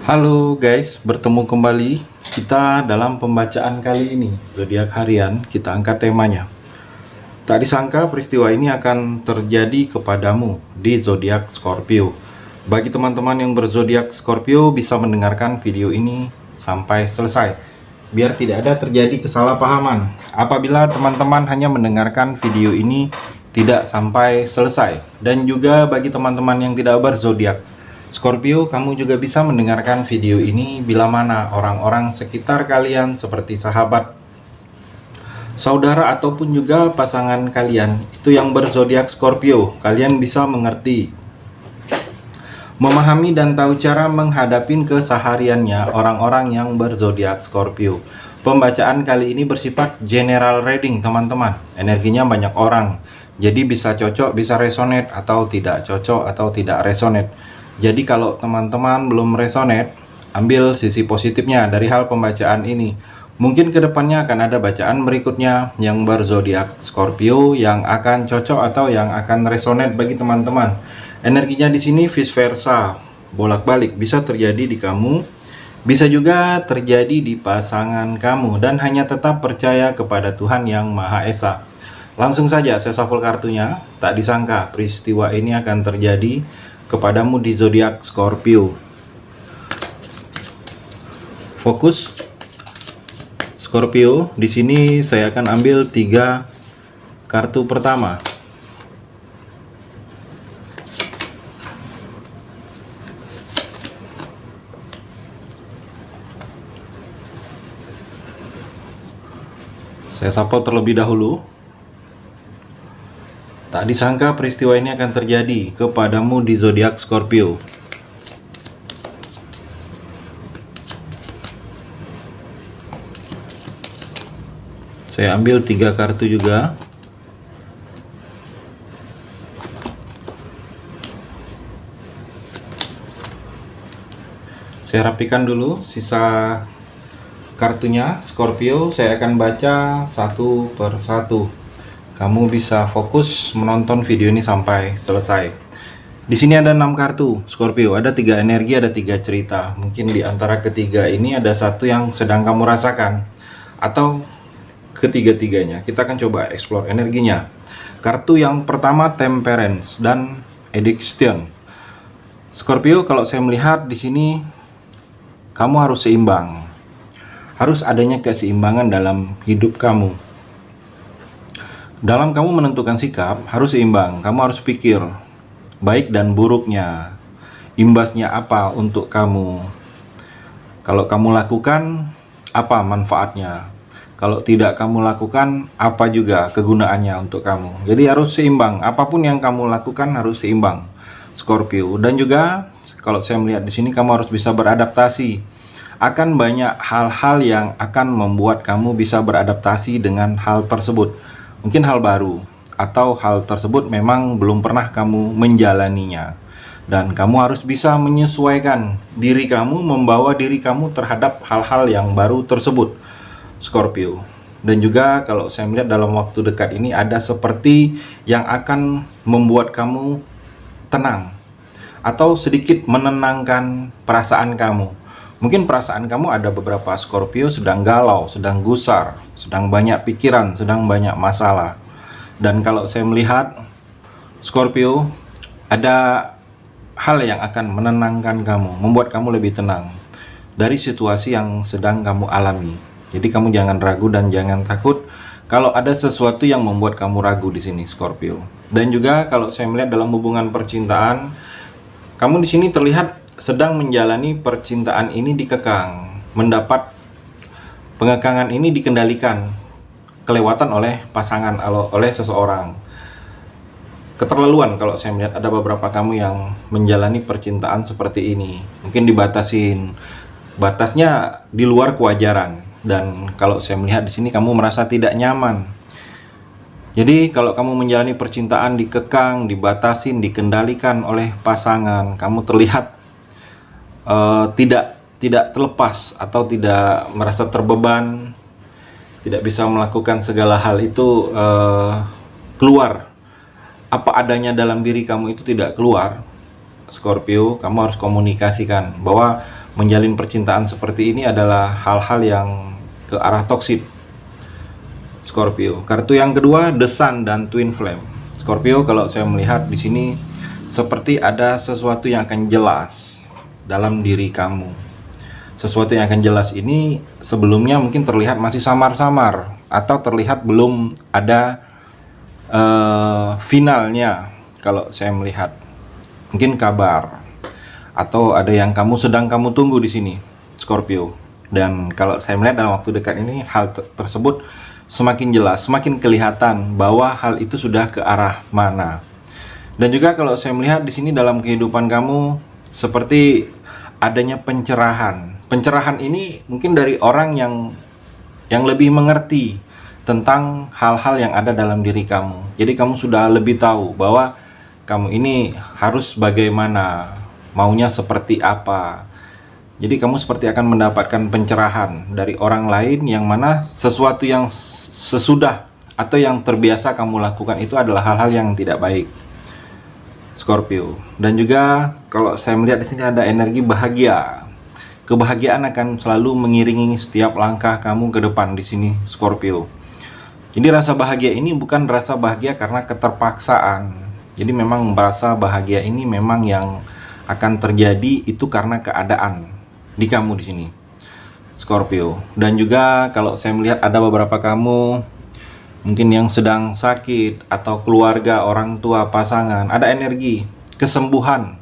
Halo guys, bertemu kembali kita dalam pembacaan kali ini. Zodiak harian, kita angkat temanya. Tak disangka peristiwa ini akan terjadi kepadamu di zodiak Scorpio. Bagi teman-teman yang berzodiak Scorpio bisa mendengarkan video ini sampai selesai, biar tidak ada terjadi kesalahpahaman. Apabila teman-teman hanya mendengarkan video ini tidak sampai selesai, dan juga bagi teman-teman yang tidak berzodiak Scorpio, kamu juga bisa mendengarkan video ini bila mana orang-orang sekitar kalian seperti sahabat, saudara, ataupun juga pasangan kalian itu yang berzodiak Scorpio. Kalian bisa mengerti, memahami, dan tahu cara menghadapi kesehariannya orang-orang yang berzodiak Scorpio. Pembacaan kali ini bersifat general reading teman-teman. Energinya banyak orang, jadi bisa cocok, bisa resonate, atau tidak cocok atau tidak resonate. Jadi kalau teman-teman belum resonate, ambil sisi positifnya dari hal pembacaan ini. Mungkin kedepannya akan ada bacaan berikutnya yang berzodiak Scorpio yang akan cocok atau yang akan resonate bagi teman-teman. Energinya di sini vice versa, bolak-balik, bisa terjadi di kamu, bisa juga terjadi di pasangan kamu, dan hanya tetap percaya kepada Tuhan yang Maha Esa. Langsung saja saya shuffle kartunya. Tak disangka peristiwa ini akan terjadi kepadamu di zodiak Scorpio. Fokus Scorpio. Di sini saya akan ambil 3 kartu pertama. Saya shuffle terlebih dahulu. Tak disangka peristiwa ini akan terjadi kepadamu di zodiak Scorpio. Saya ambil 3 kartu juga. Saya rapikan dulu sisa kartunya Scorpio. Saya akan baca satu per satu. Kamu bisa fokus menonton video ini sampai selesai. Di sini ada 6 kartu Scorpio, ada 3 energi, ada 3 cerita. Mungkin di antara ketiga ini ada satu yang sedang kamu rasakan, atau ketiga-tiganya. Kita akan coba explore energinya. Kartu yang pertama Temperance dan Addiction. Scorpio, kalau saya melihat di sini kamu harus seimbang. Harus adanya keseimbangan dalam hidup kamu. Dalam kamu menentukan sikap, harus seimbang. Kamu harus pikir baik dan buruknya, imbasnya apa untuk kamu. Kalau kamu lakukan, apa manfaatnya? Kalau tidak kamu lakukan, apa juga kegunaannya untuk kamu. Jadi harus seimbang. Apapun yang kamu lakukan harus seimbang, Scorpio. Dan juga kalau saya melihat di sini, kamu harus bisa beradaptasi. Akan banyak hal-hal yang akan membuat kamu bisa beradaptasi dengan hal tersebut. Mungkin hal baru, atau hal tersebut memang belum pernah kamu menjalaninya. Dan kamu harus bisa menyesuaikan diri kamu, membawa diri kamu terhadap hal-hal yang baru tersebut, Scorpio. Dan juga kalau saya melihat dalam waktu dekat ini ada seperti yang akan membuat kamu tenang, atau sedikit menenangkan perasaan kamu. Mungkin perasaan kamu ada beberapa Scorpio sedang galau, sedang gusar, sedang banyak pikiran, sedang banyak masalah. Dan kalau saya melihat Scorpio, ada hal yang akan menenangkan kamu, membuat kamu lebih tenang dari situasi yang sedang kamu alami. Jadi kamu jangan ragu dan jangan takut kalau ada sesuatu yang membuat kamu ragu di sini, Scorpio. Dan juga kalau saya melihat dalam hubungan percintaan, kamu di sini terlihat sedang menjalani percintaan ini dikekang, mendapat pengekangan ini dikendalikan, kelewatan oleh pasangan, oleh seseorang. Keterlaluan kalau saya melihat ada beberapa kamu yang menjalani percintaan seperti ini. Mungkin dibatasin, batasnya di luar kewajaran. Dan kalau saya melihat di sini kamu merasa tidak nyaman. Jadi kalau kamu menjalani percintaan dikekang, dibatasin, dikendalikan oleh pasangan, kamu terlihat tidak terlepas atau tidak merasa terbeban, tidak bisa melakukan segala hal itu keluar. Apa adanya dalam diri kamu itu tidak keluar. Scorpio, kamu harus komunikasikan bahwa menjalin percintaan seperti ini adalah hal-hal yang ke arah toksik. Scorpio. Kartu yang kedua, The Sun dan Twin Flame. Scorpio, kalau saya melihat di sini seperti ada sesuatu yang akan jelas dalam diri kamu. Sesuatu yang akan jelas ini sebelumnya mungkin terlihat masih samar-samar atau terlihat belum ada finalnya. Kalau saya melihat mungkin kabar atau ada yang sedang kamu tunggu di sini, Scorpio. Dan kalau saya melihat dalam waktu dekat ini hal tersebut semakin jelas, semakin kelihatan bahwa hal itu sudah ke arah mana. Dan juga kalau saya melihat di sini dalam kehidupan kamu seperti adanya pencerahan. Pencerahan ini mungkin dari orang yang lebih mengerti tentang hal-hal yang ada dalam diri kamu. Jadi kamu sudah lebih tahu bahwa kamu ini harus bagaimana, maunya seperti apa. Jadi kamu seperti akan mendapatkan pencerahan dari orang lain yang mana sesuatu yang sesudah atau yang terbiasa kamu lakukan itu adalah hal-hal yang tidak baik, Scorpio. Dan juga kalau saya melihat di sini ada energi bahagia. Kebahagiaan akan selalu mengiringi setiap langkah kamu ke depan di sini, Scorpio. Jadi rasa bahagia ini bukan rasa bahagia karena keterpaksaan. Jadi memang rasa bahagia ini memang yang akan terjadi itu karena keadaan di kamu di sini, Scorpio. Dan juga kalau saya melihat ada beberapa kamu mungkin yang sedang sakit atau keluarga, orang tua, pasangan, ada energi kesembuhan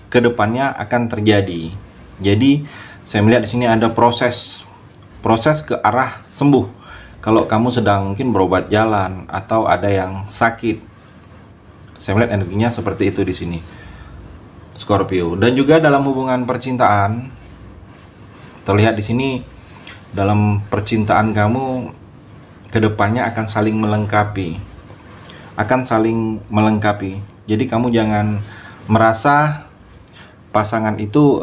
ke depannya akan terjadi. Jadi saya melihat di sini ada proses ke arah sembuh. Kalau kamu sedang mungkin berobat jalan atau ada yang sakit, saya melihat energinya seperti itu di sini, Scorpio. Dan juga dalam hubungan percintaan terlihat di sini dalam percintaan kamu kedepannya akan saling melengkapi. Jadi kamu jangan merasa pasangan itu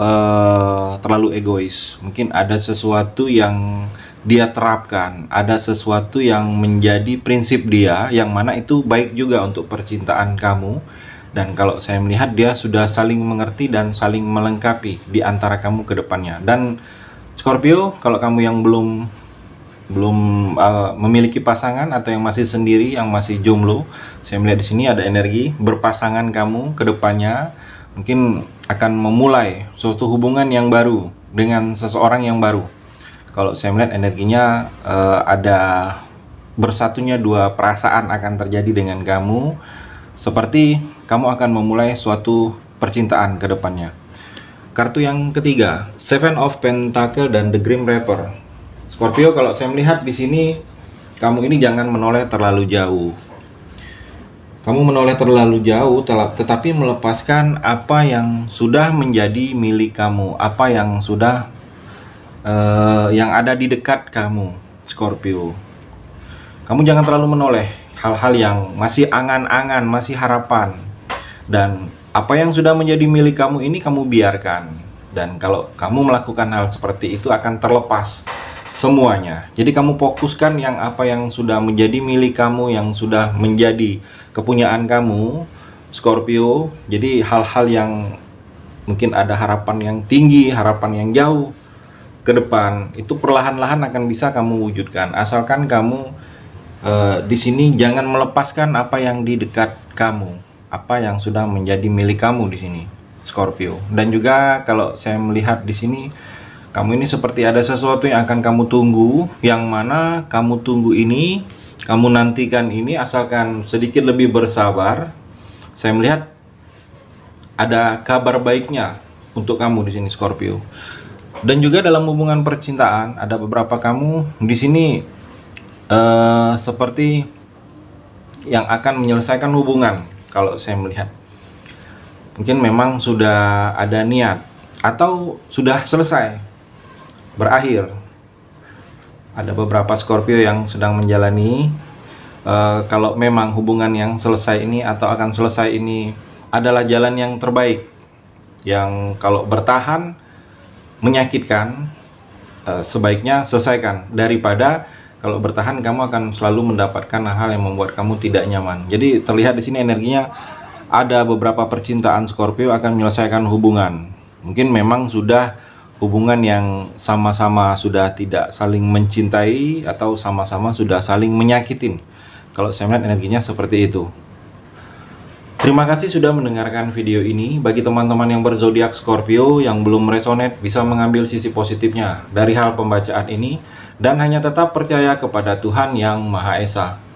terlalu egois. Mungkin ada sesuatu yang dia terapkan, ada sesuatu yang menjadi prinsip dia, yang mana itu baik juga untuk percintaan kamu. Dan kalau saya melihat dia sudah saling mengerti dan saling melengkapi di antara kamu ke depannya. Dan Scorpio, kalau kamu yang belum memiliki pasangan atau yang masih sendiri, yang masih jomblo, saya melihat di sini ada energi berpasangan kamu ke depannya mungkin akan memulai suatu hubungan yang baru dengan seseorang yang baru. Kalau saya melihat energinya ada bersatunya dua perasaan akan terjadi dengan kamu, seperti kamu akan memulai suatu percintaan ke depannya. Kartu yang ketiga, Seven of Pentacle dan The Grim Reaper. Scorpio, kalau saya melihat di sini kamu ini jangan menoleh terlalu jauh. Kamu menoleh terlalu jauh, tetapi melepaskan apa yang sudah menjadi milik kamu, apa yang sudah yang ada di dekat kamu, Scorpio. Kamu jangan terlalu menoleh hal-hal yang masih angan-angan, masih harapan. Dan apa yang sudah menjadi milik kamu ini kamu biarkan. Dan kalau kamu melakukan hal seperti itu akan terlepas semuanya. Jadi kamu fokuskan yang apa yang sudah menjadi milik kamu, yang sudah menjadi kepunyaan kamu, Scorpio. Jadi hal-hal yang mungkin ada harapan yang tinggi, harapan yang jauh ke depan, itu perlahan-lahan akan bisa kamu wujudkan. Asalkan kamu di sini jangan melepaskan apa yang di dekat kamu, apa yang sudah menjadi milik kamu di sini, Scorpio. Dan juga kalau saya melihat di sini kamu ini seperti ada sesuatu yang akan kamu tunggu, yang mana kamu tunggu ini, kamu nantikan ini, asalkan sedikit lebih bersabar. Saya melihat ada kabar baiknya untuk kamu di sini, Scorpio. Dan juga dalam hubungan percintaan ada beberapa kamu di sini seperti yang akan menyelesaikan hubungan. Kalau saya melihat mungkin memang sudah ada niat atau sudah selesai, berakhir. Ada beberapa Scorpio yang sedang menjalani kalau memang hubungan yang selesai ini atau akan selesai ini adalah jalan yang terbaik, yang kalau bertahan menyakitkan, sebaiknya selesaikan, daripada kalau bertahan kamu akan selalu mendapatkan hal yang membuat kamu tidak nyaman. Jadi terlihat di sini energinya ada beberapa percintaan Scorpio akan menyelesaikan hubungan. Mungkin memang sudah hubungan yang sama-sama sudah tidak saling mencintai atau sama-sama sudah saling menyakitin. Kalau saya melihat energinya seperti itu. Terima kasih sudah mendengarkan video ini. Bagi teman-teman yang berzodiak Scorpio yang belum resonate, bisa mengambil sisi positifnya dari hal pembacaan ini dan hanya tetap percaya kepada Tuhan Yang Maha Esa.